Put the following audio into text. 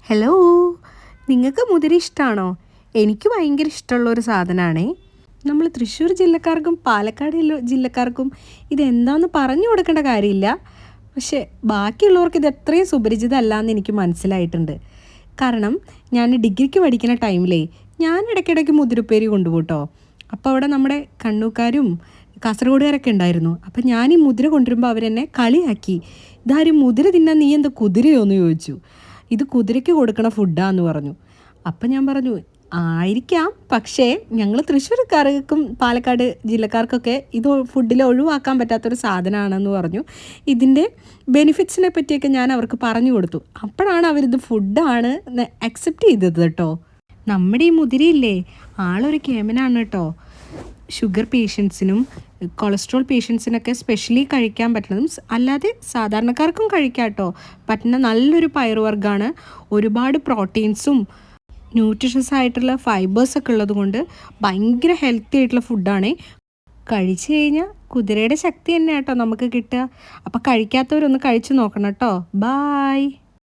Hello, നിങ്ങൾക്ക് മുതിര ഇഷ്ടമാണോ? എനിക്ക് ഭയങ്കര ഇഷ്ടമുള്ളൊരു സാധനമാണേ. നമ്മൾ തൃശ്ശൂർ ജില്ലക്കാർക്കും പാലക്കാട് ജില്ലക്കാർക്കും ഇതെന്താണെന്ന് പറഞ്ഞു കൊടുക്കേണ്ട കാര്യമില്ല. പക്ഷേ ബാക്കിയുള്ളവർക്ക് ഇത് എത്രയും സുപരിചിതമല്ല എന്ന് എനിക്ക് മനസ്സിലായിട്ടുണ്ട്. കാരണം ഞാൻ ഡിഗ്രിക്ക് പഠിക്കുന്ന ടൈമിലേ ഞാൻ ഇടയ്ക്കിടയ്ക്ക് മുതിരപ്പേരി കൊണ്ടുപോട്ടോ. അപ്പോൾ അവിടെ നമ്മുടെ കണ്ണൂക്കാരും കാസർഗോഡുകാരൊക്കെ ഉണ്ടായിരുന്നു. അപ്പം ഞാൻ ഈ മുതിര കൊണ്ടുവരുമ്പോൾ അവരെന്നെ കളിയാക്കി. ഇതാരും മുതിര തിന്നാൻ നീ എന്താ കുതിരയോ എന്ന് ചോദിച്ചു. ഇത് കുതിരയ്ക്ക് കൊടുക്കണ ഫുഡാന്ന് പറഞ്ഞു. അപ്പം ഞാൻ പറഞ്ഞു ആയിരിക്കാം, പക്ഷേ ഞങ്ങൾ തൃശ്ശൂർക്കാർക്കും പാലക്കാട് ജില്ലക്കാർക്കൊക്കെ ഇത് ഫുഡിൽ ഒഴിവാക്കാൻ പറ്റാത്തൊരു സാധനമാണെന്ന് പറഞ്ഞു. ഇതിൻ്റെ ബെനിഫിറ്റ്സിനെ പറ്റിയൊക്കെ ഞാൻ അവർക്ക് പറഞ്ഞു കൊടുത്തു. അപ്പോഴാണ് അവരിത് ഫുഡാണ് അക്സെപ്റ്റ് ചെയ്തത് കേട്ടോ. നമ്മുടെ ഈ മുതിരയില്ലേ, ആളൊരു കേമനാണ് കേട്ടോ. ഷുഗർ പേഷ്യൻസിനും കൊളസ്ട്രോൾ പേഷ്യൻസിനൊക്കെ സ്പെഷ്യലി കഴിക്കാൻ പറ്റുന്നതും അല്ലാതെ സാധാരണക്കാർക്കും കഴിക്കാം കേട്ടോ പറ്റുന്ന നല്ലൊരു പയറുവർഗ്ഗമാണ്. ഒരുപാട് പ്രോട്ടീൻസും ന്യൂട്രീഷ്യസ് ആയിട്ടുള്ള ഫൈബേഴ്സൊക്കെ ഉള്ളത് കൊണ്ട് ഭയങ്കര ഹെൽത്തി ആയിട്ടുള്ള ഫുഡാണ്. കഴിച്ചു കഴിഞ്ഞാൽ കുതിരയുടെ ശക്തി തന്നെ കേട്ടോ നമുക്ക് കിട്ടുക. അപ്പോൾ കഴിക്കാത്തവരൊന്ന് കഴിച്ചു നോക്കണം കേട്ടോ. ബായ്.